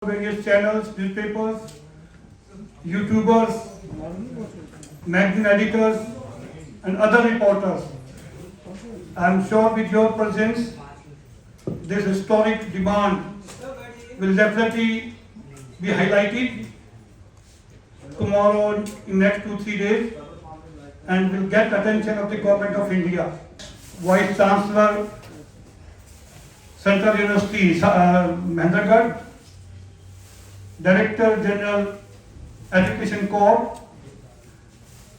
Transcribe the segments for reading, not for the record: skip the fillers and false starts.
various channels, newspapers, YouTubers, magazine editors, and other reporters. I am sure with your presence, this historic demand will definitely be highlighted tomorrow in next 2-3 days and will get attention of the Government of India. Vice Chancellor, Central University, Mahendragarh, Director General Education Corps,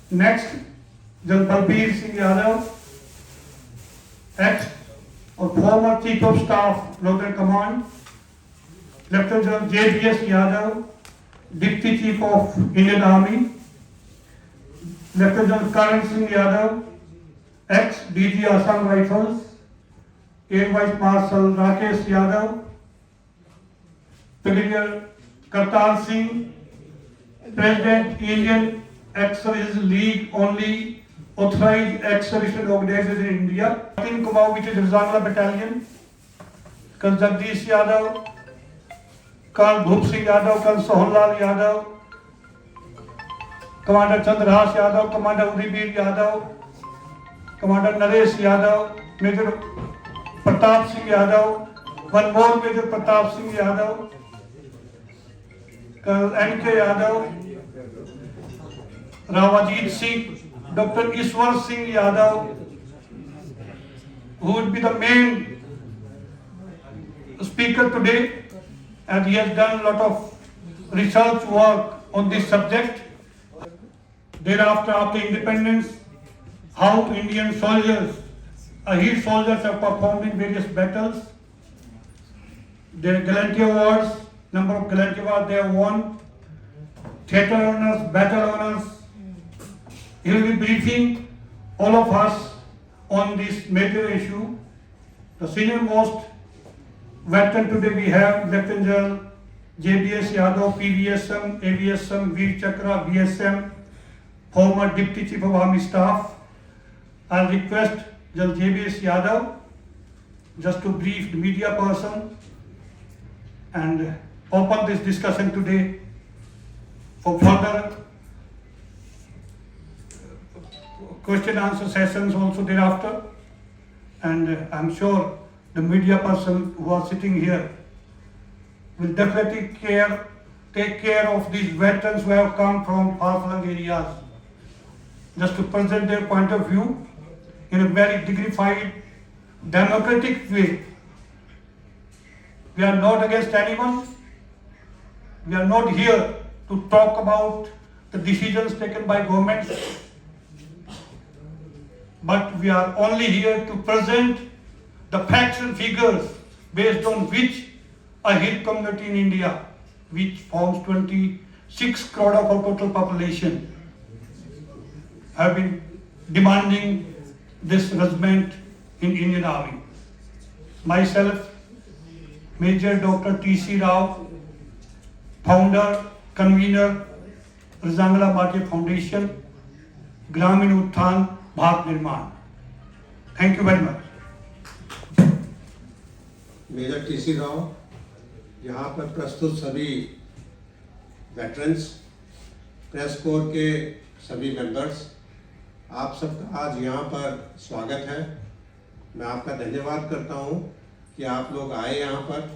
next General Balbir Singh Yadav, ex or former Chief of Staff, Northern Command, Lieutenant General J.B.S. Yadav, Deputy Chief of Indian Army, Lieutenant General Karan Singh Yadav, ex DG Assam Rifles, Air Vice Marshal Rakesh Yadav, Brigadier Kartal Singh, President Indian Ex-Service League only authorized ex-service organization in India. In Kumaon, which is Rizangla Battalion, Colonel Jagdish Yadav, Colonel Bhup Singh Yadav, Colonel Sohanlal Yadav, Commander Chandrahas Yadav, Commander Udibir Yadav, Commander Naresh Yadav, Major Pratap Singh Yadav, one more Major Pratap Singh Yadav, Colonel N.K. Yadav, Rawajit Singh, Dr. Ishwar Singh Yadav, who would be the main speaker today, and he has done a lot of research work on this subject. Thereafter, after independence, how Indian soldiers, Ahir soldiers have performed in various battles, their gallantry awards, number of gallantry awards they have won, theatre honors, battle honors. He will be briefing all of us on this major issue. The senior most veteran today we have Lieutenant General J.B.S. Yadav, PVSM, AVSM, Veer Chakra, VSM, former Deputy Chief of Army Staff. I'll request General J.B.S. Yadav just to brief the media person and open this discussion today for further question answer sessions also thereafter. And I'm sure the media person who are sitting here will definitely take care of these veterans who have come from far-flung areas, just to present their point of view in a very dignified, democratic way. We are not against anyone. We are not here to talk about the decisions taken by governments, but we are only here to present the facts and figures based on which Ahir community in India, which forms 26 crore of our total population, have been demanding this regiment in Indian Army. Myself, Major Dr. T.C. Rao, founder, convener, Rizangla Bhatia Foundation, Gramin Utthan, Bharat Nirman. Thank you very much. Major T C. Rao, यहाँ पर प्रस्तुत सभी veterans, press core के सभी members, आप सबका आज यहाँ पर स्वागत है। मैं आपका धन्यवाद करता हूँ कि आप लोग आए यहाँ पर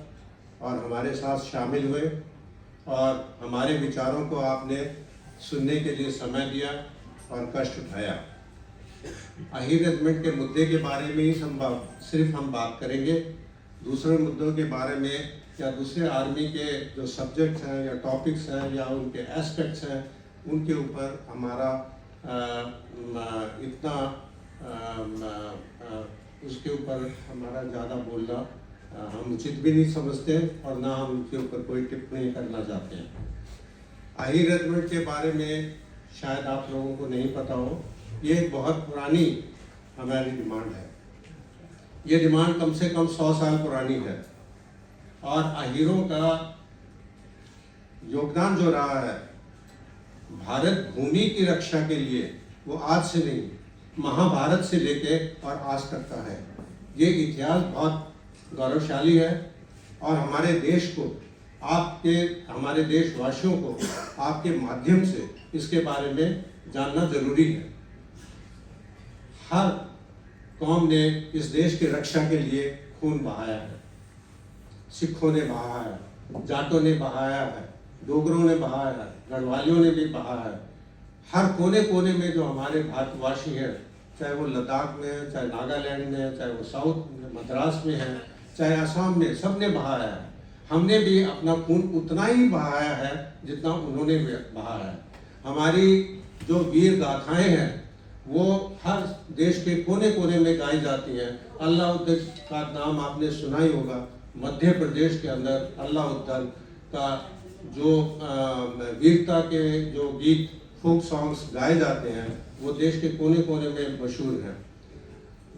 और हमारे साथ शामिल हुए और हमारे विचारों को आपने सुनने के लिए समय दिया और कष्ट उठाया। अहीर रेजिमेंट के मुद्दे के बारे में ही सिर्फ हम बात करेंगे। दूसरे मुद्दों के बारे में या दूसरे आर्मी के जो सब्जेक्ट्स हैं या टॉपिक्स हैं या उनके एस्पेक्ट्स हैं, उनके ऊपर हमारा इतना उसके ऊपर हमारा ज़्यादा बोलना हम उचित भी नहीं समझते और ना हम उनके ऊपर कोई टिप्पणी करना चाहते हैं। अहीर रेजिमेंट के बारे में शायद आप लोगों को नहीं पता हो, ये एक बहुत पुरानी हमारी डिमांड है। ये डिमांड कम से कम 100 साल पुरानी है और अहीरों का योगदान जो रहा है भारत भूमि की रक्षा के लिए, वो आज से नहीं, महाभारत से लेके और आज तक का है। ये इतिहास बहुत गौरवशाली है और हमारे देश को आपके हमारे देशवासियों को आपके माध्यम से इसके बारे में जानना जरूरी है। हर कौम ने इस देश की रक्षा के लिए खून बहाया है। सिखों ने बहाया है, जाटों ने बहाया है, डोगरों ने बहाया है, गढ़वालियों ने भी बहाया है। हर कोने कोने में जो हमारे भारतवासी हैं, चाहे वो लद्दाख में है, चाहे नागालैंड में है, चाहे वो साउथ में मद्रास में है, चाहे असम में, सब ने बहाया है। हमने भी अपना खून उतना ही बहाया है जितना उन्होंने बहाया है। हमारी जो वीर गाथाएं हैं वो हर देश के कोने कोने में गाई जाती हैं। अल्लाउद्दीन का नाम आपने सुना ही होगा। मध्य प्रदेश के अंदर अल्लाउद्दीन का जो वीरता के जो गीत फोक सॉन्ग्स गाए जाते हैं वो देश के कोने कोने में मशहूर हैं।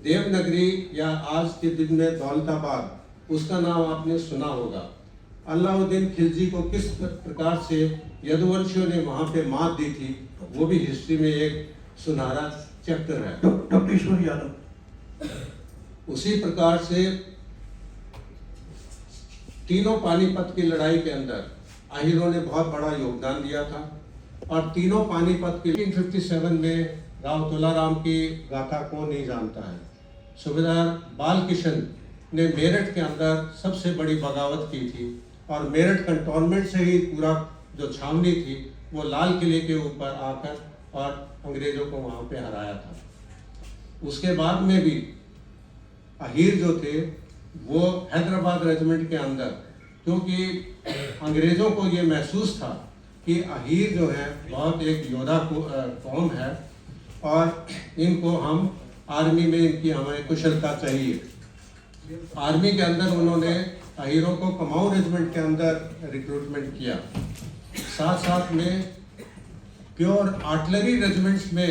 देवनगरी या आज के दिन में दौलताबाद, उसका नाम आपने सुना होगा। अलाउद्दीन खिलजी को किस प्रकार से यदुवंशियों ने वहां पे मात दी थी, वो भी हिस्ट्री में एक सुनहरा चैप्टर है। डॉक्टर ईश्वर यादव। उसी प्रकार से तीनों पानीपत की लड़ाई के अंदर आहिरों ने बहुत बड़ा योगदान दिया था और तीनों पानीपत की 1957 में राव तुलाराम की गाथा को नहीं जानता है। सूबेदार बाल किशन ने मेरठ के अंदर सबसे बड़ी बगावत की थी और मेरठ कंटोनमेंट से ही पूरा जो छावनी थी वो लाल किले के ऊपर आकर और अंग्रेजों को वहां पे हराया था। उसके बाद में भी अहीर जो थे वो हैदराबाद रेजिमेंट के अंदर, क्योंकि अंग्रेजों को ये महसूस था कि अहीर जो है बहुत एक योद्धा कौम है और इनको हम आर्मी में इनकी हमें कुशलता चाहिए। आर्मी के अंदर उन्होंने अहीरों को कुमाऊं रेजिमेंट के अंदर रिक्रूटमेंट किया। साथ साथ में प्योर आर्टिलरी रेजिमेंट्स में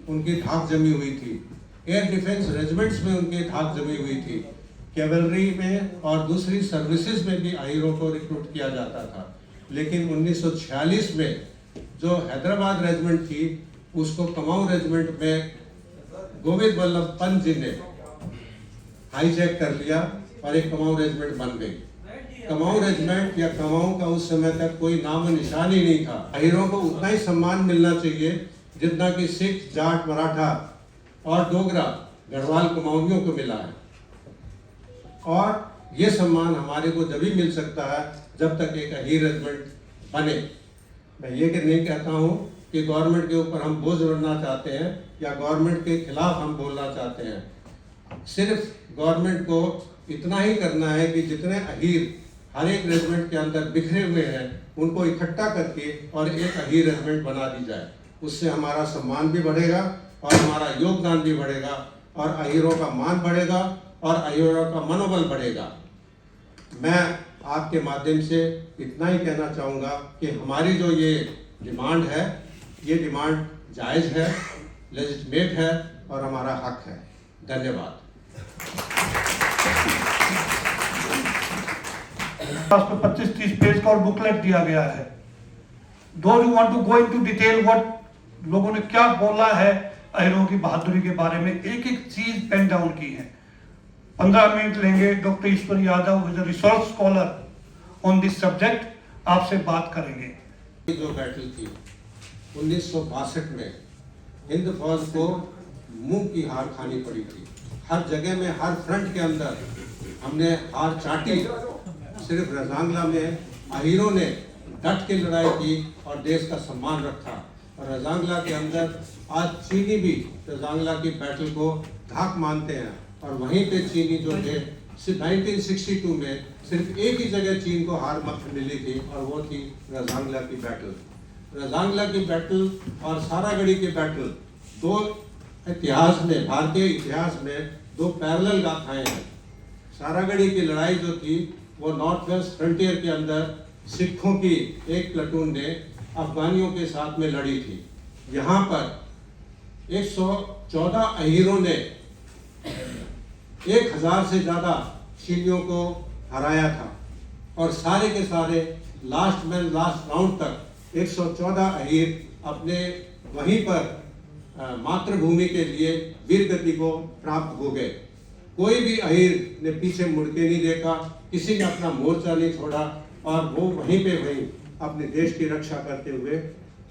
उनकी धाक जमी हुई थी। एयर डिफेंस रेजिमेंट्स में उनकी धाक जमी हुई थी। कैवलरी में और दूसरी सर्विसेज में भी अहीरों को रिक्रूट किया जाता था। लेकिन 1946 में जो हैदराबाद रेजिमेंट थी उसको कुमाऊं रेजिमेंट में गोविंद वल्लभ पंत जी ने हाईजैक कर लिया और एक कुमाऊं रेजिमेंट बन गई। कुमाऊं रेजिमेंट या कुमाऊं का उस समय तक कोई नाम निशान ही नहीं था। अहीरों को उतना ही सम्मान मिलना चाहिए जितना कि सिख, जाट, मराठा और डोगरा गढ़वाल कुमाऊनियों को मिला है। और ये सम्मान हमारे को जब ही मिल सकता है जब तक एक अहीर रेजिमेंट बने। मैं ये नहीं कहता हूँ कि गवर्नमेंट के ऊपर हम बोझ बनना चाहते हैं या गवर्नमेंट के खिलाफ हम बोलना चाहते हैं। सिर्फ गवर्नमेंट को इतना ही करना है कि जितने अहीर हर एक रेजिमेंट के अंदर बिखरे हुए हैं उनको इकट्ठा करके और एक अहीर रेजिमेंट बना दी जाए। उससे हमारा सम्मान भी बढ़ेगा और हमारा योगदान भी बढ़ेगा और अहीरों का मान बढ़ेगा और अहीरों का मनोबल बढ़ेगा। मैं आपके माध्यम से इतना ही कहना चाहूँगा कि हमारी जो ये डिमांड है, ये डिमांड जायज़ है, लेजिटिमेट है और हमारा हक है। धन्यवाद। पर 25-30 पेज का और बुकलेट दिया गया है। Don't you want to go into detail what लोगों ने क्या बोला है अहीरों की बहादुरी के बारे में, एक एक चीज पेन डाउन की है। 15 मिनट लेंगे। Doctor Ishwar Yadav is a research scholar on this subject, आपसे बात करेंगे। जो बैटल थी 1962 में हिंद फौज को मुंह की हार खानी पड़ी थी। हर जगह में, हर फ्रंट के अंदर हमने हार चाटी। सिर्फ रजांगला में अहीरों ने डट के लड़ाई की और देश का सम्मान रखा। और रजांगला के अंदर आज चीनी भी रजांगला की बैटल को धाक मानते हैं और वहीं पे चीनी जो थे 1962 में सिर्फ एक ही जगह चीन को हार मिली थी और वो थी रजांगला की बैटल। रजांगला की बैटल और सारागढ़ी की बैटल दो इतिहास में, भारतीय इतिहास में दो पैरेलल गाथाएं हैं। सारागढ़ी की लड़ाई जो थी वो नॉर्थ वेस्ट फ्रंटियर के अंदर सिखों की एक प्लाटून ने अफगानियों के साथ में लड़ी थी। यहाँ पर 114 अहीरों ने 1000 से ज़्यादा चीनियों को हराया था और सारे के सारे लास्ट मैन लास्ट राउंड तक 114 अहीर अपने वहीं पर मातृभूमि के लिए वीर गति को प्राप्त हो गए। कोई भी अहीर ने पीछे मुड़ के नहीं देखा, किसी ने अपना मोर्चा नहीं छोड़ा। और वो वहीं पे वहीं अपने देश की रक्षा करते हुए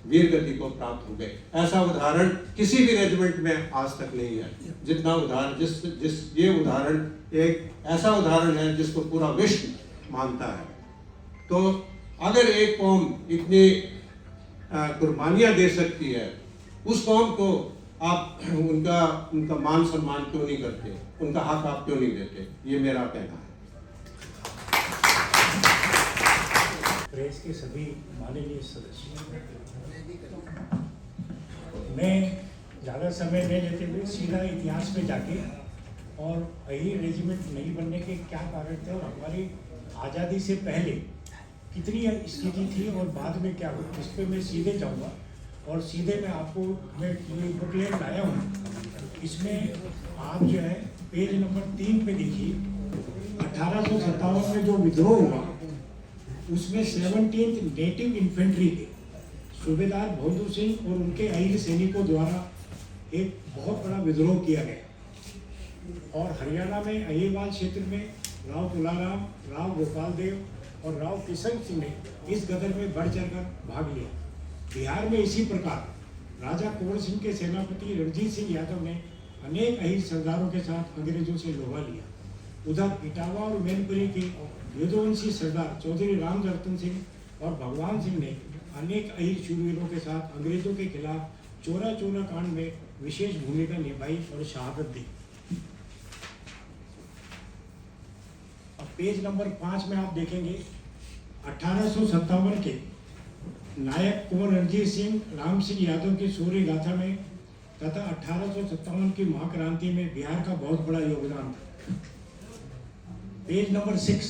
वीर गति को प्राप्त हो गए। ऐसा उदाहरण किसी भी रेजिमेंट में आज तक नहीं है। जितना उदाहरण ये उदाहरण एक ऐसा उदाहरण है जिसको पूरा विश्व मानता है। तो अगर एक कौम इतनी कुर्बानियां दे सकती है, उस कौम को आप उनका मान सम्मान क्यों नहीं करते, उनका हक आप क्यों नहीं देते? ये मेरा कहना है। प्रेस के सभी माननीय सदस्य, मैं ज़्यादा समय नहीं लेते हुए सीधा इतिहास में जाके और अहीर रेजिमेंट नहीं बनने के क्या कारण थे और हमारी आज़ादी से पहले कितनी स्थिति थी और बाद में क्या हुआ, इस पर मैं सीधे जाऊंगा। और सीधे मैं आपको मैं ये बुकलेट लाया हूँ। इसमें आप जो है पेज नंबर 3 पे देखिए, 1857 में जो विद्रोह हुआ उसमें 17th नेटिव इन्फेंट्री के सूबेदार बहादुर सिंह और उनके अहीर सैनिकों द्वारा एक बहुत बड़ा विद्रोह किया गया। और हरियाणा में अहीरवाल क्षेत्र में राव तुलाराम, राव गोपाल देव और राव किशन सिंह ने इस गदर में बढ़ चढ़कर भाग लिया। बिहार में इसी प्रकार राजा कुंवर सिंह के सेनापति रणजीत सिंह यादव ने अनेक अहीर सरदारों के साथ अंग्रेजों से लोहा लिया। उधर इटावा और मैनपुरी के युद्धवंशी सरदार चौधरी रामरतन सिंह और भगवान सिंह ने अनेक अहीर शूरवीरों के साथ अंग्रेजों के खिलाफ चोरा कांड में विशेष भूमिका निभाई और शहादत दी। अब पेज नंबर 5 में आप देखेंगे 1857 के नायक कुंवर रणजीत सिंह राम सिंह यादव की शौर्य गाथा में तथा 1857 की महाक्रांति में बिहार का बहुत बड़ा योगदान था। पेज नंबर 6,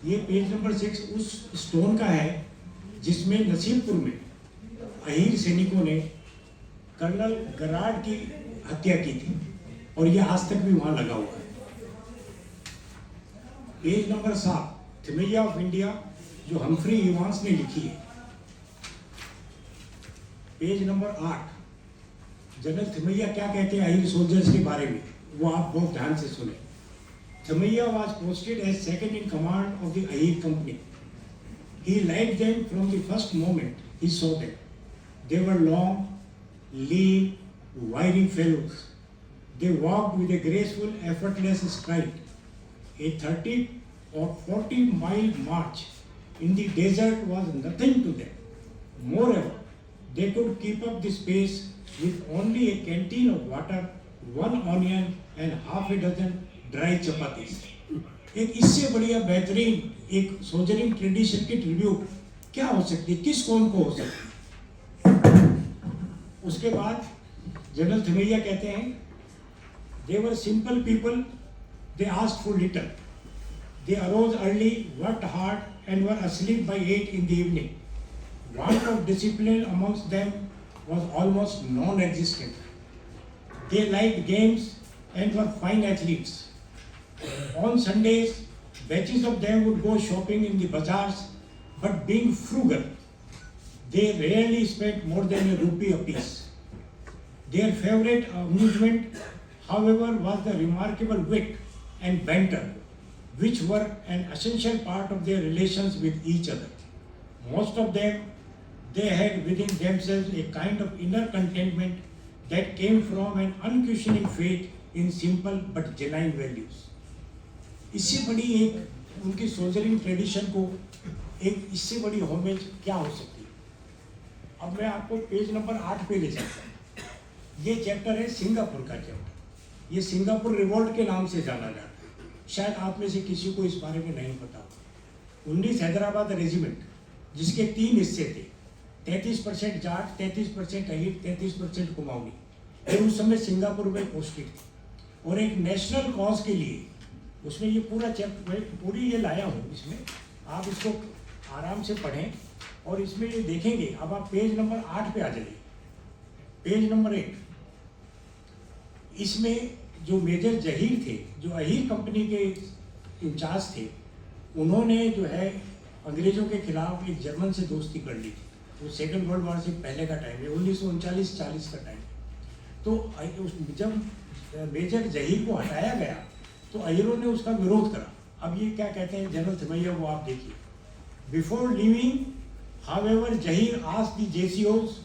ये पेज नंबर 6 उस स्टोन का है जिसमें नसीबपुर में अहीर सैनिकों ने कर्नल गराड की हत्या की थी और ये आज तक भी वहां लगा हुआ है। Page number 7, Thimayya of India, जो हम्फ्री इवांस ने लिखी है। पेज नंबर 8, जनरल थिमैया क्या कहते हैं अहीर सोल्जर्स के बारे में, वो आप बहुत ध्यान से सुने। Thimayya was posted as second in command of the Ahir company. He liked them from the first moment he saw them. They were long, lean, wiry fellows. They walked with a graceful, effortless stride. A 30 or 40-mile march in the desert was nothing to them. Moreover, they could keep up this pace with only a canteen of water, 1 onion and half a dozen dry chapatis. एक इससे बढ़िया बेहतरीन एक soldiering tradition की tribute क्या हो सकती है, किस कौम को हो सकती है? उसके बाद जनरल थिमैया कहते हैं, they were simple people, they asked for little, they arose early, worked hard and were asleep by 8 in the evening. Want of discipline amongst them was almost non-existent. They liked games and were fine athletes. On Sundays, batches of them would go shopping in the bazaars, but being frugal, they rarely spent more than a rupee apiece. Their favorite amusement, however, was the remarkable wit and banter, which were an essential part of their relations with each other. Most of them, they had within themselves a kind of inner contentment that came from an unquestioning faith in simple but genuine values. इससे बड़ी एक उनकी soldiering tradition को एक इससे बड़ी homage क्या हो सकती है? अब मैं आपको पेज नंबर 8 पे ले जाता हूँ। ये चैप्टर है सिंगापुर का चैप्टर। ये सिंगापुर रिवोल्ट के नाम से जाना जाता है। शायद आप में से किसी को इस बारे में नहीं पता हो। 19 हैदराबाद रेजिमेंट, जिसके 3 हिस्से थे, 33% जाट, 33% अहीर, 33% कुमाऊनी, ये उस समय सिंगापुर में पोस्टेड थी। और एक नेशनल कॉज के लिए उसमें ये पूरा चैप्टर पूरी ये लाया हूँ। इसमें आप इसको आराम से पढ़ें और इसमें ये देखेंगे। अब आप पेज नंबर 8 पे आ जाइए। पेज नंबर 1, इसमें जो मेजर जहीर थे, जो अहीर कंपनी के इंचार्ज थे, उन्होंने जो है अंग्रेजों के खिलाफ एक जर्मन से दोस्ती कर ली थी। वो सेकेंड वर्ल्ड वॉर से पहले का टाइम है, 1939-40 का टाइम। तो जब मेजर जहीर को हटाया गया तो अहीरों ने उसका विरोध करा। अब ये क्या कहते हैं जनरल थिमैया, वो आप देखिए। Before leaving, however, Jahir asked the JCOs,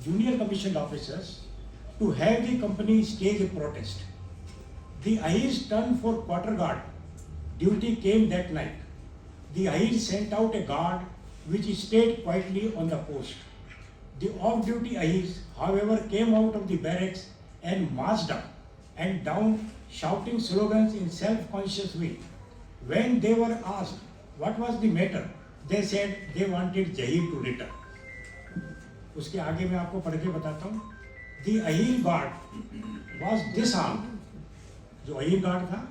junior commissioned officers, to have the company stage a protest. The Ahir's turn for quarter guard duty came that night. The Ahir sent out a guard which stayed quietly on the post. The off-duty Ahirs, however, came out of the barracks and marched up and down, shouting slogans in self-conscious way. When they were asked what was the matter, they said they wanted Jahir to return. उसके आगे मैं आपको पढ़ के बताता हूँ. The Ahir guard was disarmed. जो Ahir guard था,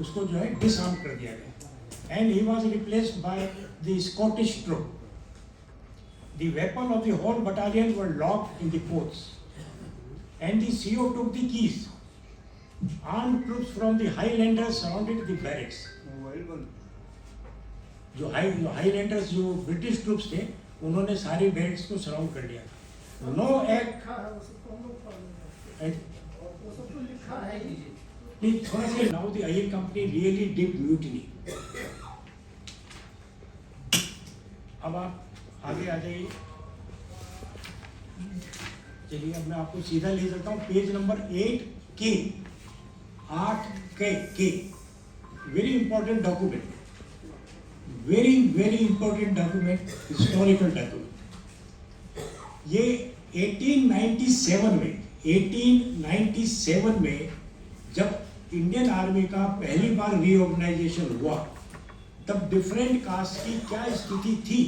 उसको जो है disarm कर दिया गया. And he was replaced by the Scottish troop. The weapons of the whole battalion were locked in the coats. And the CO took the keys. Armed troops from the Highlanders surrounded the barracks. जो Highlanders जो British troops थे उन्होंने सारे barracks को surround कर लिया. No act थोड़ा सा. Now the Ahir company really did mutiny. अब आप आगे आ जाइए. चलिए अब मैं आपको सीधा ले चलता हूँ page number 8K. Very important document. very important document, historical document. ये 1897 में जब इंडियन आर्मी का पहली बार रीऑर्गेनाइजेशन हुआ तब डिफरेंट कास्ट की क्या स्थिति थी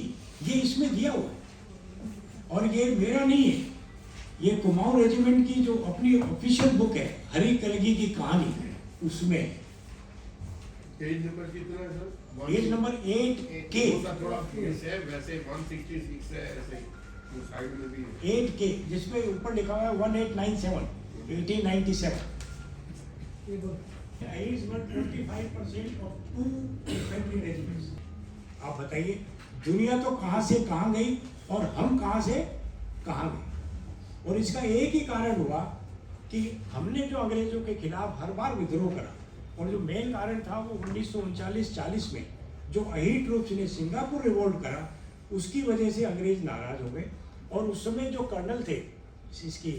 ये इसमें दिया हुआ है. और ये मेरा नहीं है, ये कुमाऊं रेजिमेंट की जो अपनी ऑफिशियल बुक है हरी कलगी की कहानी उसमें. पेज नंबर कितना है सर? Page number 8K. थोड़ा है वैसे 166 है ऐसे तो साइड में भी है. 8K जिसमें ऊपर लिखा हुआ है 1897 1897. Ahirs were 25% of 2 infantry regiments. आप बताइए दुनिया तो कहाँ से कहाँ गई और हम कहाँ से कहाँ गए. और इसका एक ही कारण हुआ कि हमने जो अंग्रेजों के खिलाफ हर बार विद्रोह करा और जो मेन कारण था वो 1939-40 में जो Ahir ट्रूप्स ने सिंगापुर रिवोल्ट करा उसकी वजह से अंग्रेज नाराज हो गए. और उस समय जो कर्नल थे इसकी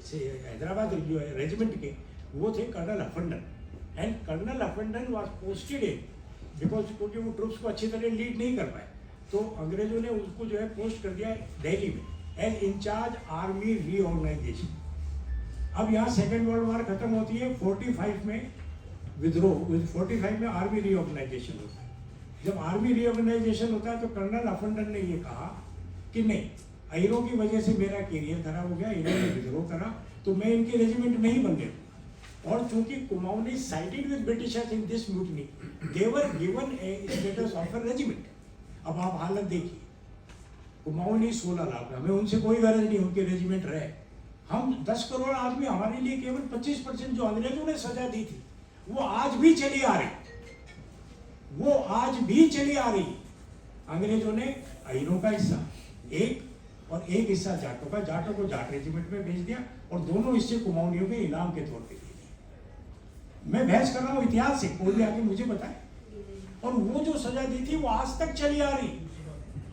हैदराबाद रेजिमेंट के वो थे colonel Hafandan. And colonel Hafandan was posted in because क्योंकि वो ट्रूप्स को अच्छी तरह लीड नहीं कर पाए तो अंग्रेजों ने उसको जो है पोस्ट कर दिया दिल्ली में एज इंचार्ज आर्मी रीऑर्गेनाइजेशन. अब यहाँ सेकेंड वर्ल्ड वॉर खत्म होती है 45 में विद्रोह 45 में आर्मी रीऑर्गेनाइजेशन होता है. जब आर्मी रीऑर्गेनाइजेशन होता है तो कर्नल हफंडन ने ये कहा कि नहीं अहिरों की वजह से मेरा कैरियर खराब हो गया, इन्होंने विद्रोह करा तो मैं इनके रेजिमेंट नहीं बनने दूँ. और चूंकि कुमाऊं ने sided with Britishers in this mutiny they were given A status of a regiment. अब आप हालत देखिए कुमाऊं ने 16 लाख हमें उनसे कोई गरज नहीं उनके रेजिमेंट रहे. हम 10 करोड़ आदमी हमारे लिए केवल 25% जो अंग्रेजों ने सजा दी थी वो आज भी चली आ रही. अंग्रेजों ने अहिरों का हिस्सा एक और एक हिस्सा जाटों को जाट रेजिमेंट में भेज दिया और दोनों हिस्से कुमाऊनियों के इनाम के तौर पे दे दिए. मैं बहस कर रहा हूँ इतिहास से, कोई भी आके मुझे बताए. और वो जो सजा दी थी वो आज तक चली आ रही.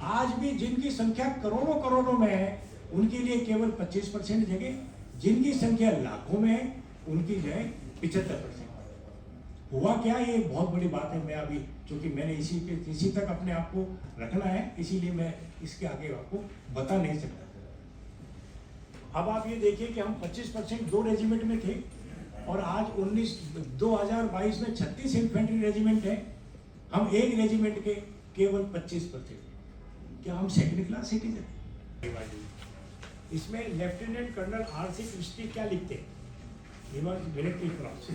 आज भी जिनकी संख्या करोड़ों में है उनके लिए केवल 25% जगह, जिनकी संख्या लाखों में है उनकी जो है 75%. हुआ क्या ये बहुत बड़ी बात है. मैं अभी चूंकि मैंने इसी तक अपने आप को रखना है इसीलिए मैं इसके आगे आपको बता नहीं सकता. अब आप ये देखिए कि हम 25% 2 रेजिमेंट में थे और आज 2022 में 36 इन्फेंट्री रेजिमेंट है. हम एक रेजिमेंट के केवल 25%. क्या हम सेकंड क्लास सिटीजन? इसमें लेफ्टिनेंट कर्नल R.C. क्रिस्टी क्या लिखते हैं? He was military cross.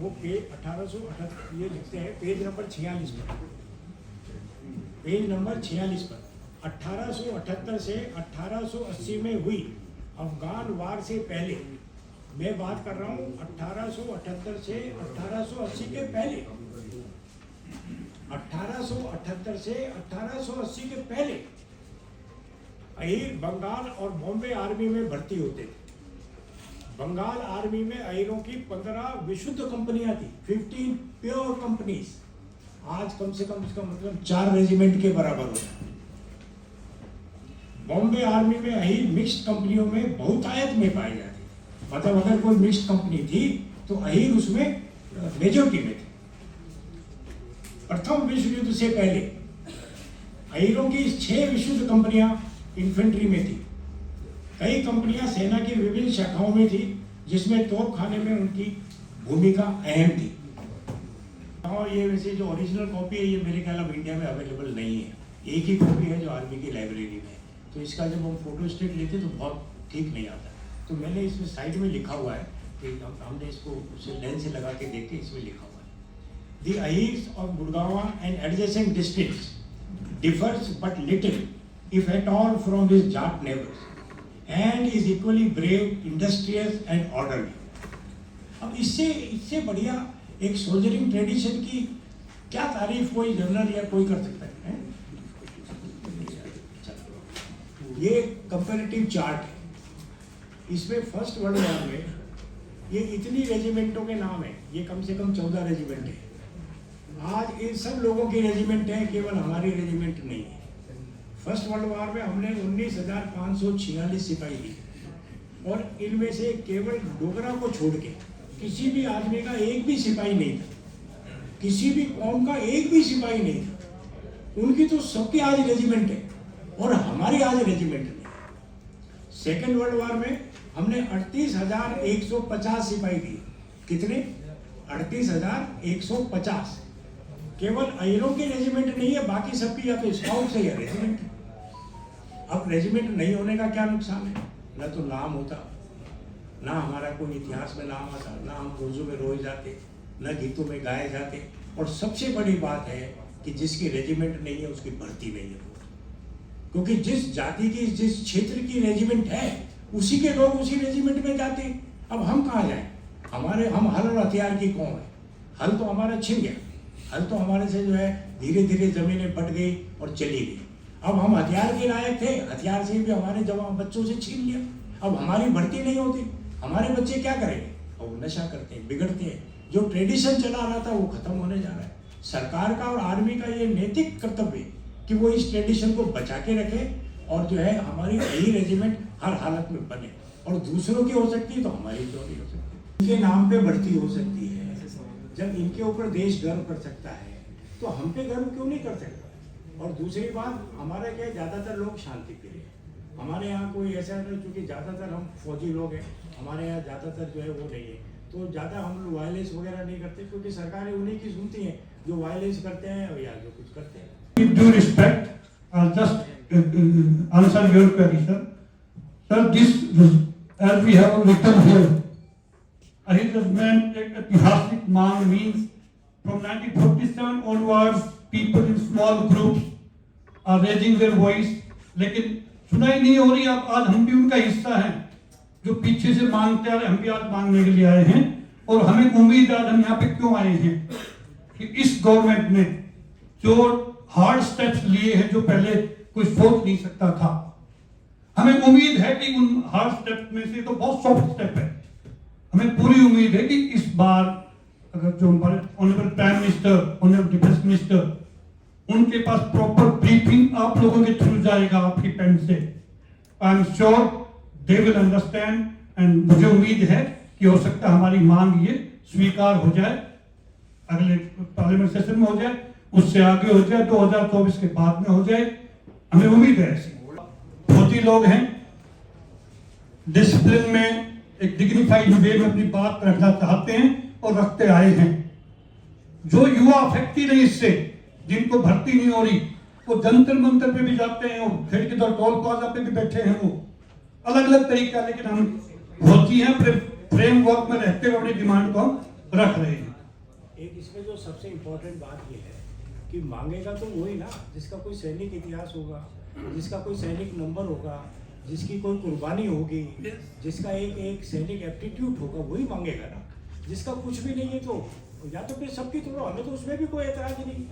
वो पेज 1878 ये लिखते हैं पेज नंबर 46 पर. 1878 से 1880 में हुई अफगान वार से पहले, मैं बात कर रहा हूँ 1878 से 1880 के पहले. 1878 से 1880 के पहले अहिर बंगाल और बॉम्बे आर्मी में भर्ती होते थे. बंगाल आर्मी में अहिरों की 15 विशुद्ध कंपनियां थी, 15 प्योर कंपनीज. आज कम से कम उसका मतलब 4 रेजिमेंट के बराबर होता है। बॉम्बे आर्मी में अहीर मिक्स्ड कंपनियों में बहुतायत में पाई जाती, मतलब अगर कोई मिक्स्ड कंपनी थी तो अहीर उसमें मेजोरिटी में थे। प्रथम विश्व युद्ध से पहले अहीरों की 6 विश्व युद्ध कंपनियां इन्फेंट्री में थी। कई कंपनियां सेना की विभिन्न शाखाओं में थी, जिसमें तोपखाने में उनकी भूमिका अहम थी। और ये वैसे जो ओरिजिनल कॉपी है ये मेरे ख्याल में इंडिया में अवेलेबल नहीं है, एक ही कॉपी है जो आर्मी की लाइब्रेरी में। तो इसका जब हम फोटो स्टेट लेते तो बहुत ठीक नहीं आता, तो मैंने इसमें साइड में लिखा हुआ है कि हमने इसको उसे लेंस से लगा के देख के इसमें लिखा हुआ है, the Ahirs of Gurgaon and adjacent districts differs but little if at all from his Jat neighbors and is equally brave, industrious and orderly। अब इससे बढ़िया एक सोल्जरिंग ट्रेडिशन की क्या तारीफ कोई जनरल या कोई कर सकता है? ये कंपैरेटिव चार्ट है, इसमें फर्स्ट वर्ल्ड वॉर में ये इतनी रेजिमेंटों के नाम है, ये कम से कम 14 रेजिमेंट है। आज इन सब लोगों की रेजिमेंट है, केवल हमारी रेजिमेंट नहीं है। फर्स्ट वर्ल्ड वॉर में हमने 19,546 सिपाही ली और इनमें से केवल डोगरा को छोड़ के किसी भी आदमी का एक भी सिपाही नहीं था, किसी भी कौम का एक भी सिपाही नहीं था। उनकी तो सबकी आज रेजिमेंट है और हमारी आज रेजिमेंट नहीं। सेकेंड वर्ल्ड वॉर में हमने 38,150 सिपाही दिए। कितने? 38,150। केवल अहीरों की रेजिमेंट नहीं है, बाकी सबकी या तो स्काउट से या रेजिमेंट है। अब रेजिमेंट नहीं होने का क्या नुकसान है? न तो नाम होता, ना हमारा कोई इतिहास में नाम आता, ना हम रोजों में रोए जाते, न गीतों में गाए जाते, और सबसे बड़ी बात है कि जिसकी रेजिमेंट नहीं है उसकी भर्ती नहीं है। क्योंकि जिस जाति की, जिस क्षेत्र की रेजिमेंट है उसी के लोग उसी रेजिमेंट में जाते। अब हम कहाँ जाएं? हम हल और हथियार की कौन है? हल तो हमारा छिन गया, हल तो हमारे से जो है धीरे धीरे जमीनें बट गई और चली गई। अब हम हथियार के लायक थे, हथियार से भी हमारे जवान बच्चों से छीन लिया। अब हमारी भर्ती नहीं होती, हमारे बच्चे क्या करेंगे? अब वो नशा करते हैं, बिगड़ते हैं। जो ट्रेडिशन चला रहा था वो खत्म होने जा रहा है। सरकार का और आर्मी का ये नैतिक कर्तव्य है कि वो इस ट्रेडिशन को बचा के रखे और जो है हमारी यही रेजिमेंट हर हालत में बने। और दूसरों की हो सकती है तो हमारी क्यों नहीं हो सकती? इनके नाम पे भर्ती हो सकती है। जब इनके ऊपर देश गर्व कर सकता है तो हम पे गर्व क्यों नहीं कर सकता? और दूसरी बात, हमारा क्या है, ज़्यादातर लोग शांति प्रिय हैं। हमारे यहाँ कोई ऐसा नहीं, क्योंकि ज़्यादातर हम फौजी लोग हैं, हमारे यहाँ ज़्यादातर जो है वो नहीं है, तो ज़्यादा हम लोग वायलेंस वगैरह नहीं करते, क्योंकि सरकारें उन्हीं की सुनती हैं जो वायलेंस करते हैं या जो कुछ करते हैं। With due respect, I'll just answer your query, sir. Sir, this, as we have written here, Ahir Regiment एक ऐतिहासिक मांग means from 1947 onwards, people in small groups are raising their voice, लेकिन सुनाई नहीं हो रही। अब आज हम भी उनका हिस्सा हैं जो पीछे से मांगते आ रहे, हम भी आज मांगने के लिए आए हैं। और हमें उम्मीद है, हम यहाँ पे क्यों आए हैं कि इस गवर्नमेंट ने जो हार्ड स्टेप्स लिए हैं जो पहले कोई सोच नहीं सकता था, हमें उम्मीद है कि उन हार्ड स्टेप्स में से तो बहुत सॉफ्ट स्टेप है। हमें पूरी उम्मीद है कि इस बार अगर जो हमारे honourable prime minister, honourable defence minister, उनके पास प्रॉपर ब्रीफिंग आप लोगों के थ्रू जाएगा आपकी पेन से, I am sure they will understand. And मुझे उम्मीद है कि हो सकता है हमारी मांग ये स्वीकार हो जाए, अगले पार्लियामेंट सेशन में हो जाए, उससे आगे हो जाए, 2024 के बाद में हो जाए, हमें उम्मीद है ऐसी। बहुत ही लोग हैं डिसिप्लिन में एक डिग्निफाइड वे में अपनी बात रखना चाहते हैं और रखते आए हैं। जो युवा अफेक्टेड है इससे, जिनको भर्ती नहीं हो रही, वो जंतर मंतर पे भी जाते हैं, वो खेल के दौर टोल प्लाजा पे भी बैठे हैं, वो अलग अलग तरीका, लेकिन हम होती हैं फ्रेमवर्क में रहते हुए अपनी डिमांड को हम रख रहे हैं। एक इसमें जो सबसे इम्पोर्टेंट बात ये है कि मांगेगा तो वही ना जिसका कोई सैनिक इतिहास होगा, जिसका कोई सैनिक नंबर होगा, जिसकी कोई कुर्बानी होगी, जिसका एक सैनिक एप्टीट्यूड होगा, वही मांगेगा ना। जिसका कुछ भी नहीं है तो या तो फिर सबकी तोड़ो, हमें तो उसमें भी कोई एतराज नहीं।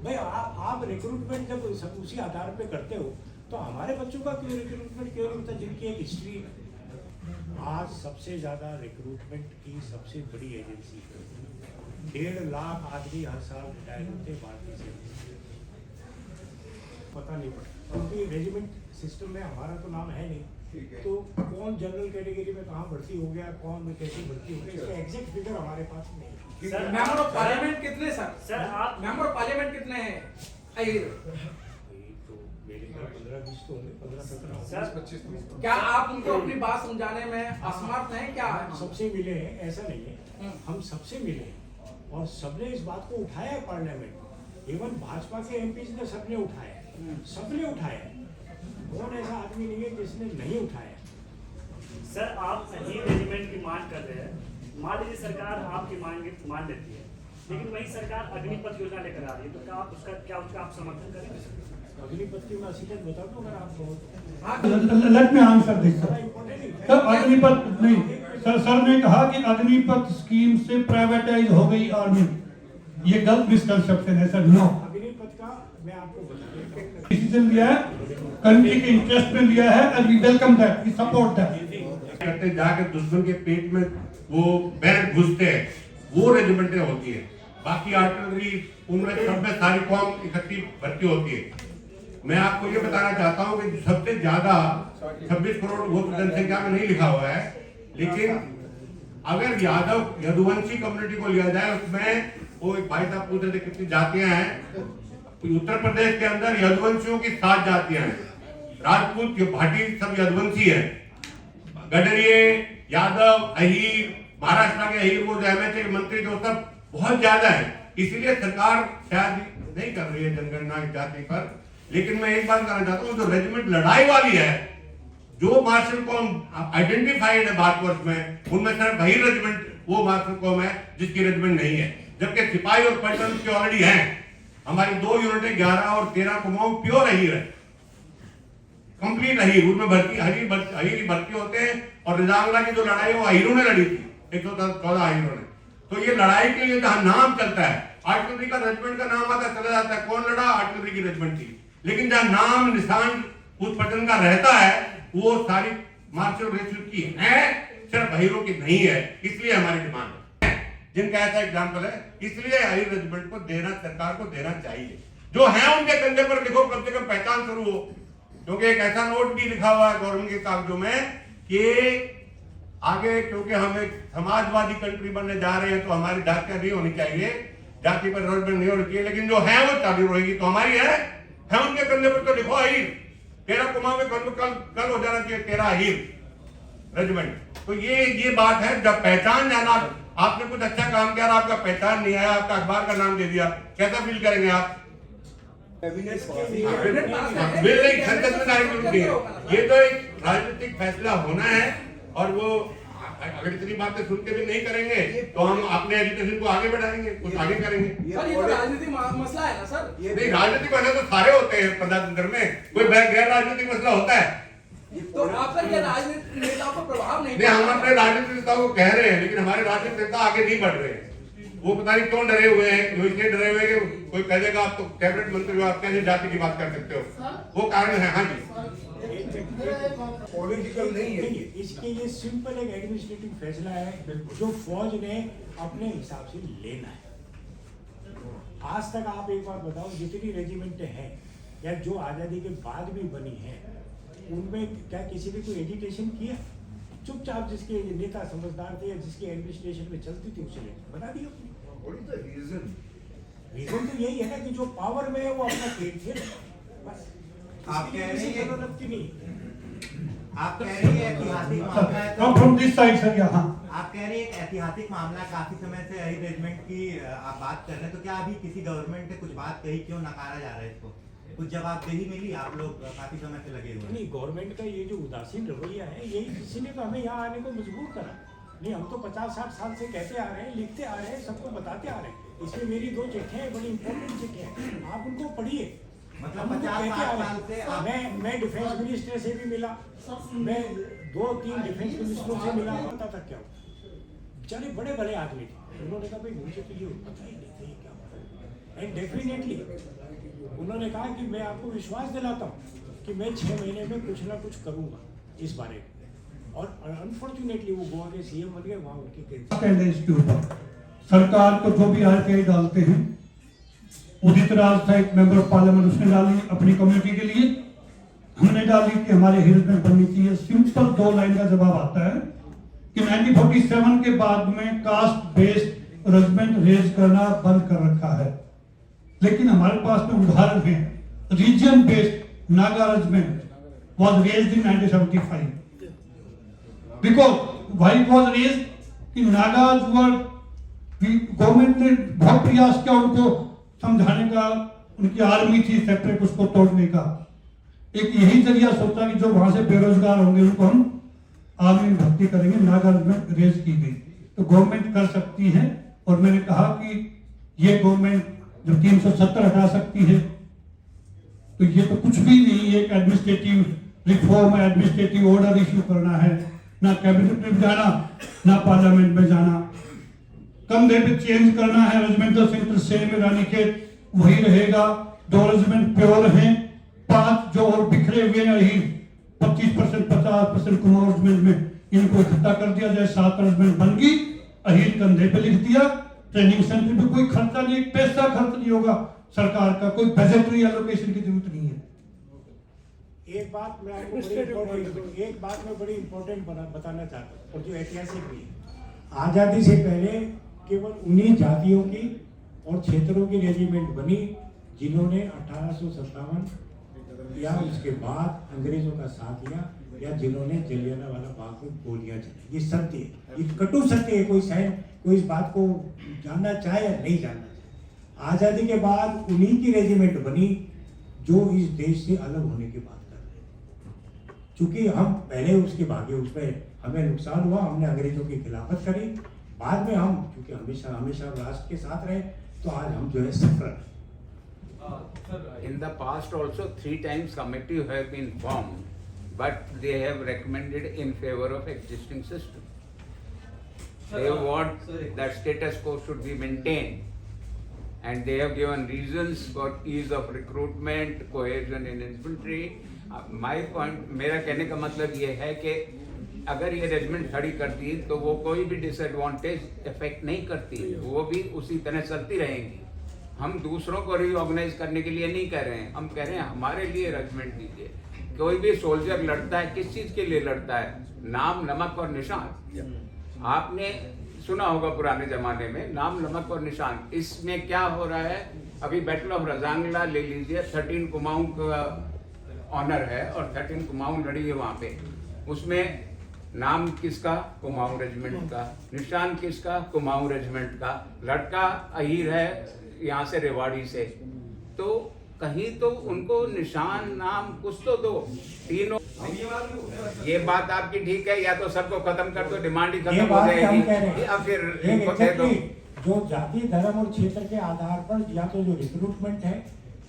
भाई आप रिक्रूटमेंट जब सब उसी आधार पे करते हो तो हमारे बच्चों का क्यों रिक्रूटमेंट क्यों नहीं होता जिनकी एक हिस्ट्री है? आज सबसे ज़्यादा रिक्रूटमेंट की सबसे बड़ी एजेंसी 1.5 लाख आदमी हर साल रिटायर होते हैं भारतीय सेना से। पता नहीं पड़ता क्योंकि रेजिमेंट सिस्टम में हमारा तो नाम है नहीं, तो कौन जनरल कैटेगरी में कहाँ भर्ती हो गया, कौन में कैसी भर्ती हो गया, इसका एग्जैक्ट फिगर हमारे पास नहीं है। सर मेंबर ऑफ पार्लियामेंट कितने सर आप मेंबर ऑफ पार्लियामेंट कितने हैं? तो मेरे 15-20 तो होंगे, 15-17 सर 25 क्या आप उनको अपनी बात समझाने में असमर्थ हैं क्या? सबसे मिले हैं ऐसा नहीं है, हम सबसे मिले हैं और सबने इस बात को उठाया है पार्लियामेंट में। इवन भाजपा के एमपी ने सबने उठाया, सबने उठाया, कौन ऐसा आदमी नहीं है जिसने नहीं उठाया। सर आप सही रेजिमेंट की मांग कर रहे हैं, मान लीजिए सरकार आपकी मांग मान लेती है, लेकिन वही सरकार अग्निपथ योजना लेकर आ रही है, तो क्या आप उसका आप समर्थन करेंगे? अग्निपथ की मैं हकीकत बता दूं अगर आप कहो तो। हाँ, let me answer this sir. Important sir Agnipath नहीं सर ने कहा कि अग्निपथ स्कीम से प्राइवेटाइज हो गई आर्मी, ये गलत मिसकंसेप्शन है सर। नो, अग्निपथ का मैं आपको बता दूं डिसीजन लिया है, कंट्री के इंटरेस्ट में लिया है and we welcome that, we support that. करते जाके दुश्मन के पेट में वो बैर घुसते हैं, वो रेजिमेंटें होती है। बाकी आर्टिलरी उनमें सब में सारी कौम इकट्ठी भर्ती होती है। मैं आपको ये बताना चाहता हूँ कि सबसे ज्यादा 26 करोड़ वो तो जनसंख्या में नहीं लिखा हुआ है, लेकिन अगर यादव यदुवंशी कम्युनिटी को लिया जाए, उसमें वो एक भाई साहब पूछ रहे थे कितनी जातियां हैं। उत्तर प्रदेश के अंदर यदुवंशियों की 7 जातियां हैं, राजपूत भाटी सब यदुवंशी है, गडरिये, यादव, अहीर, महाराष्ट्र के अहीर, वो जो एमएचए मंत्री जो सब बहुत ज्यादा है। इसलिए सरकार शायद नहीं कर रही है जनगणना की जाति पर। लेकिन मैं एक बात कहना चाहता हूँ, जो रेजिमेंट लड़ाई वाली है, जो मार्शल कॉम आइडेंटिफाइड है भारतवर्ष में, उनमें सिर्फ वही रेजिमेंट वो मार्शल कॉम है जिसकी रेजिमेंट नहीं है, जबकि सिपाही और पलटन की ऑलरेडी है। हमारी 2 यूनिटें 11 और 13 कुमाऊं प्योर अहीर है, कंप्लीट अहीर, उनमें अहीर भर्ती होते हैं। और रिजांगला की जो लड़ाई वो अहीरों ने लड़ी थी, 114 अहीरों ने। तो ये लड़ाई के लिए जहां नाम चलता है, आर्टिलरी का रेजिमेंट का नाम आता चला जाता है, कौन लड़ा, आर्टिलरी की रेजिमेंट थी। लेकिन जहां नाम निशान उस पटन का रहता है, वो सारी मार्शल रेजिमेंट की है, सिर्फ अहीरों की नहीं है। इसलिए हमारी डिमांड है, जिनका ऐसा एग्जाम्पल है, इसलिए अहीर रेजिमेंट को देना, सरकार को देना चाहिए। जो है उनके कंधे पर लिखो, कम से कम पहचान शुरू हो। क्योंकि एक ऐसा नोट भी लिखा हुआ है गवर्नमेंट के कागजों में कि आगे, क्योंकि हम एक समाजवादी कंट्री बनने जा रहे हैं, तो हमारी जातियां नहीं होनी चाहिए, जाति पर रेजिमेंट नहीं होनी चाहिए। लेकिन जो है वो चालू रहेगी, तो हमारी है उनके कंधे पर तो लिखो अहीर। 13 कुमाऊं में कल हो जाना चाहिए 13 अहीर रेजिमेंट। तो ये बात है, जब पहचान जाना, आपने कुछ अच्छा काम किया, आपका पहचान नहीं आया, आपका अखबार का नाम दे दिया, कैसा फील करेंगे आप? बिल नहीं, संसद में नारी नहीं है। ये तो एक राजनीतिक फैसला होना है, और वो अगर इतनी बातें सुन के भी नहीं करेंगे तो हम अपने एजुकेशन को आगे बढ़ाएंगे, कुछ आगे करेंगे। सर ये तो राजनीतिक मसला है ना सर? नहीं, राजनीतिक मसला तो सारे होते हैं प्रजातंत्र में, कोई गैर राजनीतिक मसला होता है। तो आप सर ये राजनीतिक नेताओं पर प्रभाव नहीं? हम अपने राजनीतिक नेताओं को कह रहे हैं, लेकिन हमारे राजनीतिक नेता आगे नहीं बढ़ रहे हैं। वो पता नहीं क्यों डरे हुए हैं, वो इसलिए डरे हुए हैं कि कोई कह देगा आप तो कैबिनेट मंत्री हो, आप कैसे जाति की बात कर सकते हो, वो कारण है। हाँ जी, पॉलिटिकल नहीं है इसके ये सिंपल एक एडमिनिस्ट्रेटिव फैसला है जो फौज ने अपने हिसाब से लेना है। आज तक आप एक बात बताओ, जितनी रेजिमेंटें हैं या जो आज़ादी के बाद भी बनी हैं, उनमें क्या किसी ने कोई एजिटेशन किया? चुपचाप जिसके नेता समझदार थे या जिसकी एडमिनिस्ट्रेशन में चलती थी उसे बता दिया। रीजन तो यही है ना कि जो पावर में है वो अपना खेल खेल, बस। आप कह रहे हैं जरूरत की नहीं। आप कह रही है ऐतिहासिक मामला है, Come from this side, sir, यहाँ। आप कह रही है एक ऐतिहासिक मामला, काफी समय से अहीर रेजिमेंट की आप बात कर रहे हैं, तो क्या अभी किसी गवर्नमेंट ने कुछ बात कही, क्यों नकारा जा रहा है इसको? कुछ जवाबदेही मिली? आप लोग काफी समय से लगे हुए हैं। नहीं, गवर्नमेंट का ये जो उदासीन रवैया है, यही किसी ने तो हमें यहाँ आने को मजबूर करा। नहीं, हम तो 50-60 साल से कहते आ रहे हैं, लिखते आ रहे हैं, सबको बताते आ रहे हैं। इसमें मेरी 2 चिट्ठियाँ हैं, बड़ी इंपॉर्टेंट चिट्ठियाँ हैं, आप उनको पढ़िए। मतलब 50-60 साल से मैं डिफेंस मिनिस्टर से भी मिला, मैं 2-3 डिफेंस मिनिस्टरों से मिला, पता था क्या बेचारे बड़े बड़े आदमी थे। उन्होंने कहा भाई मुझे तो ये पता ही नहीं था ये क्या होता है। एंड डेफिनेटली उन्होंने कहा कि मैं आपको विश्वास दिलाता हूँ कि मैं 6 महीने में कुछ ना कुछ करूँगा इस बारे में। और अनफॉर्चुनेटली वो गोवा के सीएम बन गए, वहाँ उनकी इसके ऊपर सरकार को जो भी RTI डालते हैं, उदित राज था एक मेंबर ऑफ पार्लियामेंट, उसने डाली अपनी कम्युनिटी के लिए, हमने डाली कि हमारे हेल्पमेंट बननी चाहिए। सिंपल 2 लाइन का जवाब आता है कि 1947 के बाद में कास्ट बेस्ड रेजिमेंट रेज करना बंद कर रखा है, लेकिन हमारे पास में उदाहरण है। Region based Naga regiment was raised in 1975 because why it was raised कि नागाज वर गवर्नमेंट ने बहुत प्रयास किया उनको समझाने का, उनकी आर्मी थी सेपरेट उसको तोड़ने का। एक यही जरिया सोचा कि जो वहां से बेरोजगार होंगे उनको हम आर्मी में भर्ती करेंगे। नागाज में रेज की गई, तो गवर्नमेंट कर सकती है। और मैंने कहा कि ये गवर्नमेंट जब 370 हटा सकती है तो ये तो कुछ भी नहीं, एक administrative reform, administrative order issue करना है, ना कैबिनेट में जाना ना पार्लियामेंट में जाना। कंधे पे चेंज करना है, रेजिमेंटल सेंटर सेम में रानीखेत वही रहेगा। 2 रेजिमेंट प्योर हैं, 5 जो और बिखरे हुए हैं 25% 50% कुमाऊं रेजिमेंट में, इनको इकट्ठा कर दिया जाए। 7 रेजिमेंट बन गई, अहीर कंधे पे लिख दिया। ट्रेनिंग सेंटर में कोई खर्चा नहीं, पैसा खर्च नहीं होगा सरकार का, कोई बजटरी एलोकेशन की जरूरत नहीं है। एक बात मैं आपको बड़ी इंपॉर्टेंट बताना चाहता हूँ, और जो ऐतिहासिक भी है। आज़ादी से पहले केवल उन्हीं जातियों की और क्षेत्रों की रेजिमेंट बनी जिन्होंने 1857 या उसके बाद अंग्रेजों का साथ दिया, या जिन्होंने जलियांवाला बाग में गोलियां चलाई। ये सत्य है, ये कटु सत्य है। कोई इस बात को जानना चाहे या नहीं जानना चाहे। आज़ादी के बाद उन्हीं की रेजिमेंट बनी जो इस देश से अलग होने की बात कर रहे हैं। चूंकि हम पहले उसके भागे, उसमें हमें नुकसान हुआ, हमने अंग्रेजों की खिलाफत करी। बाद में हम क्योंकि हमेशा राष्ट्र के साथ रहे, तो आज हम जो है सफर हैं। In the past also 3 times committee have been formed, but they have recommended in favor of existing system. They want that status quo should be maintained, and they have given reasons for ease of recruitment, cohesion in infantry. My point, मेरा कहने का मतलब ये है कि अगर ये regiment खड़ी करती तो वो कोई भी डिसएडवांटेज इफेक्ट नहीं करती, वो भी उसी तरह चलती रहेंगी। हम दूसरों को रीऑर्गेनाइज करने के लिए नहीं कह रहे हैं, हम कह रहे हैं हमारे लिए रेजिमेंट दीजिए। कोई भी सोल्जर लड़ता है, किस चीज के लिए लड़ता है? नाम, नमक और निशान। आपने सुना होगा पुराने जमाने में नाम, नमक और निशान। इसमें क्या हो रहा है? अभी बैटल ऑफ रजांगला ले लीजिए, 13 कुमाऊं का ऑनर है और 13 कुमाऊं लड़ी है वहां पे। उसमें नाम किसका? कुमाऊं रेजिमेंट का। निशान किसका? कुमाऊं रेजिमेंट का। लड़का अहीर है यहाँ से, रेवाड़ी से, तो कहीं तो उनको निशान, नाम कुछ तो दो। तीनों ये बात आपकी ठीक है, या तो सबको खत्म कर दो, डिमांड ही खत्म हो जाएगी, या फिर इनको दे दो। जो जाति, धर्म और क्षेत्र के आधार पर या तो जो रिक्रूटमेंट है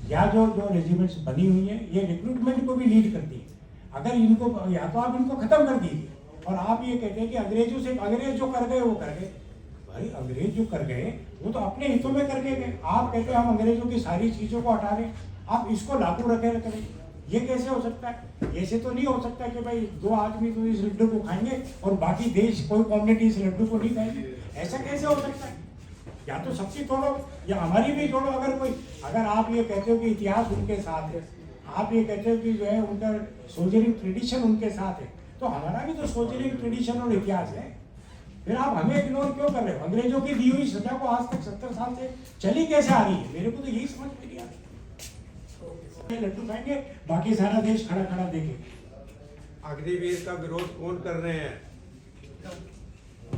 या जो रेजिमेंट्स बनी हुई है, ये रिक्रूटमेंट को भी लीड करती है। अगर इनको या तो आप इनको खत्म कर दीजिए, और आप ये कहते हैं कि अंग्रेज जो कर गए वो कर गए। भाई अंग्रेज जो कर गए वो तो अपने हितों में करके गए। आप कहते हैं हम अंग्रेजों की सारी चीजों को हटा रहे, आप इसको लागू रखें। ये कैसे हो सकता है? ऐसे तो नहीं हो सकता कि भाई 2 आदमी तो इस लड्डू को खाएंगे और बाकी देश, कोई कम्युनिटी इस लड्डू को नहीं खाएंगे। ऐसा कैसे हो सकता है? या तो सबकी तोड़ो या हमारी भी तोड़ो। अगर आप ये कहते हो कि इतिहास उनके साथ है, आप ये कहते हो कि जो है उनका सोल्जरिंग ट्रेडिशन उनके साथ है, तो हमारा भी तो सोल्जरिंग ट्रेडिशन और इतिहास है। फिर आप हमें इग्नोर क्यों कर रहे हो? अंग्रेजों की दी हुई सजा को आज तक 70 साल से चली कैसे आ रही है? मेरे को तो यही समझ में नहीं आती। लड्डू खाएंगे, बाकी सारा देश खड़ा खड़ा देखे। अग्निवीर का विरोध कौन कर रहे हैं?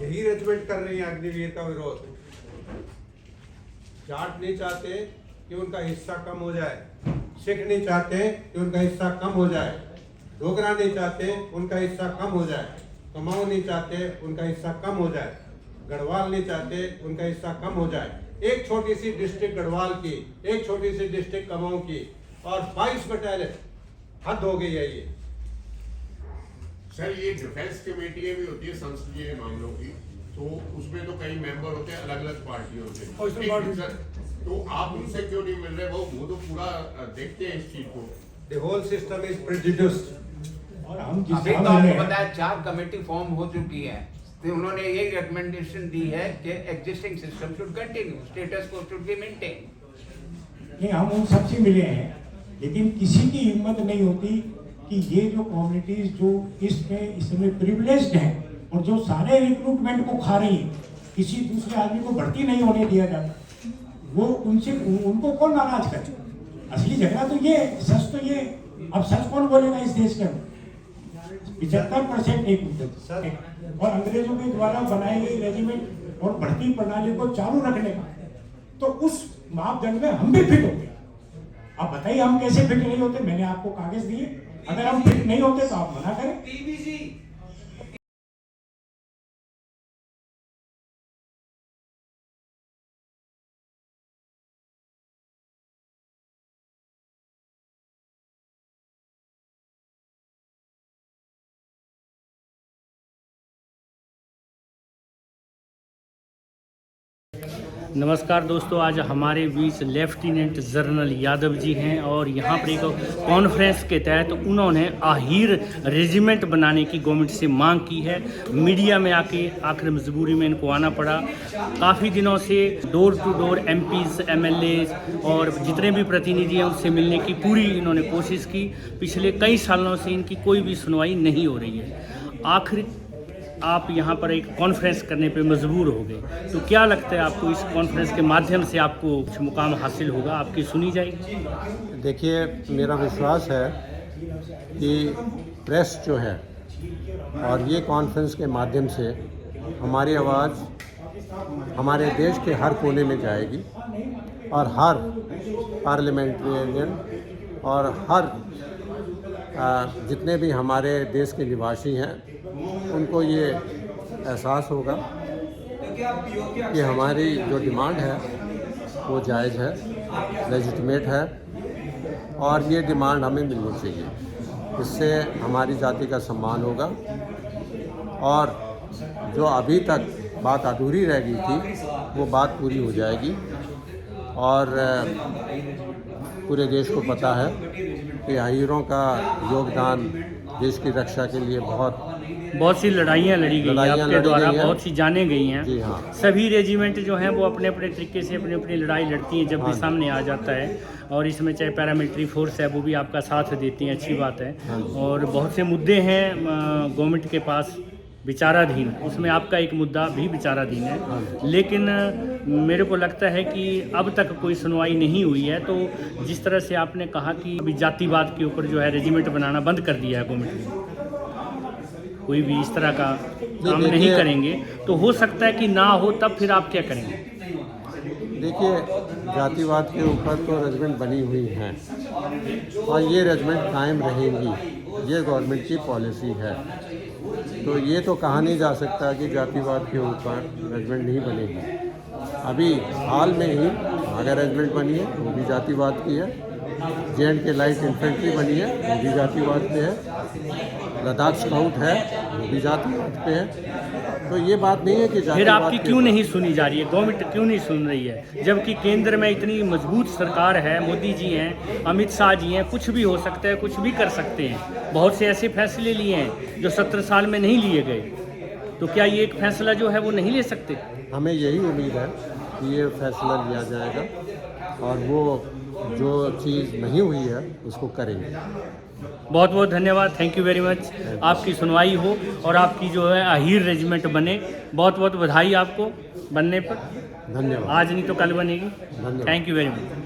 यही रेजिमेंट कर रही है अग्निवीर का विरोध। जाट नहीं चाहते कि उनका हिस्सा कम हो जाए, सिख नहीं चाहते कि उनका हिस्सा कम हो जाए, डोगरा नहीं चाहते उनका हिस्सा कम हो जाए, कुमाऊं नहीं चाहते उनका हिस्सा कम हो जाए, गढ़वाल नहीं चाहते उनका हिस्सा कम हो जाए। एक छोटी सी डिस्ट्रिक्ट गढ़वाल की, एक छोटी सी डिस्ट्रिक्ट कुमाऊं की, और 22 बटालियन, हद हो गई है ये। सर, ये डिफेंस कमेटी भी होती है संसदीय मामलों की, तो उसमें तो कई मेंबर होते हैं, अलग अलग पार्टियों से। तो आप उनसे क्यों नहीं मिल रहे? वो तो पूरा देखते हैं इस चीज को। The whole system is prejudiced. और हम अभी तो आपको बताया 4 कमेटी फॉर्म हो चुकी है, तो उन्होंने ये रिकमेंडेशन दी है कि existing system should continue, status को शुड बी मेंटेन। नहीं, हम उन सबसे मिले हैं, लेकिन किसी की हिम्मत नहीं होती कि ये जो कम्युनिटीज जो इसमें प्रिविलेज्ड हैं और जो सारे रिक्रूटमेंट को खा रही हैं, किसी दूसरे आदमी को भर्ती नहीं होने दिया जाता, वो उनको कौन नाराज करे? असली झगड़ा तो ये, सच तो ये। अब सच कौन बोलेगा इस देश के अंदर? 75% एक और अंग्रेजों के द्वारा बनाई गई रेजिमेंट और भर्ती प्रणाली को चालू रखने का, तो उस मापदंड में हम भी फिट होते। आप बताइए हम कैसे फिट नहीं होते? मैंने आपको कागज दिए, अगर हम फिट नहीं होते तो आप मना करें। नमस्कार दोस्तों, आज हमारे बीच लेफ्टिनेंट जनरल यादव जी हैं और यहाँ पर एक कॉन्फ्रेंस के तहत उन्होंने आहिर रेजिमेंट बनाने की गवर्नमेंट से मांग की है। मीडिया में आके आखिर मजबूरी में इनको आना पड़ा। काफ़ी दिनों से door to door MPs, MLAs और जितने भी प्रतिनिधि हैं उनसे मिलने की पूरी इन्होंने कोशिश की। पिछले कई सालों से इनकी कोई भी सुनवाई नहीं हो रही है। आखिर आप यहाँ पर एक कॉन्फ्रेंस करने पे मजबूर हो गए, तो क्या लगता है आपको इस कॉन्फ्रेंस के माध्यम से आपको कुछ मुकाम हासिल होगा, आपकी सुनी जाएगी? देखिए, मेरा विश्वास है कि प्रेस जो है और ये कॉन्फ्रेंस के माध्यम से हमारी आवाज़ हमारे देश के हर कोने में जाएगी और हर पार्लियामेंटेरियन और हर जितने भी हमारे देश के निवासी हैं उनको ये एहसास होगा कि हमारी जो डिमांड है वो जायज़ है, लेजिटिमेट है और ये डिमांड हमें मिलनी चाहिए। इससे हमारी जाति का सम्मान होगा और जो अभी तक बात अधूरी रह गई थी वो बात पूरी हो जाएगी। और पूरे देश को पता है कि आहिरों का योगदान देश की रक्षा के लिए बहुत सी लड़ाइयाँ लड़ी गई हैं आपके द्वारा, बहुत सी जाने गई हैं। जी हाँ। सभी रेजिमेंट जो हैं वो अपने अपने तरीके से अपनी अपनी लड़ाई लड़ती हैं जब भी सामने आ जाता है, और इसमें चाहे पैरामिलिट्री फोर्स है वो भी आपका साथ देती हैं, अच्छी बात है। और बहुत से मुद्दे हैं गवर्नमेंट के पास विचाराधीन, उसमें आपका एक मुद्दा भी विचाराधीन है। लेकिन मेरे को लगता है कि अब तक कोई सुनवाई नहीं हुई है। तो जिस तरह से आपने कहा कि अभी जातिवाद के ऊपर जो है रेजिमेंट बनाना बंद कर दिया है गवर्नमेंट ने, कोई भी इस तरह का काम नहीं करेंगे, तो हो सकता है कि ना हो, तब फिर आप क्या करेंगे? देखिए, जातिवाद के ऊपर तो रेजिमेंट बनी हुई हैं और ये रेजिमेंट कायम रहेंगी, ये गवर्नमेंट की पॉलिसी है। तो ये तो कहा नहीं जा सकता कि जातिवाद के ऊपर रेजिमेंट नहीं बनेगी। अभी हाल में ही नागा रेजिमेंट बनी है, वो भी जातिवाद की है। J&K लाइट इन्फेंट्री बनी है, वो भी जातिवाद पे है। लद्दाख स्काउट है, वो भी जातिवाद पे है। तो ये बात नहीं है कि फिर आपकी क्यों नहीं सुनी जा रही है, गवर्नमेंट क्यों नहीं सुन रही है, जबकि केंद्र में इतनी मजबूत सरकार है, मोदी जी हैं, अमित शाह जी हैं, कुछ भी हो सकता है, कुछ भी कर सकते हैं। बहुत से ऐसे फैसले लिए हैं जो 17 साल में नहीं लिए गए, तो क्या ये एक फैसला जो है वो नहीं ले सकते? हमें यही उम्मीद है कि ये फैसला लिया जाएगा और वो जो चीज़ नहीं हुई है उसको करेंगे। बहुत बहुत धन्यवाद, थैंक यू वेरी मच। आपकी सुनवाई हो और आपकी जो है आहिर रेजिमेंट बने। बहुत बहुत बधाई आपको बनने पर। धन्यवाद। आज नहीं तो कल बनेगी। Thank you very much.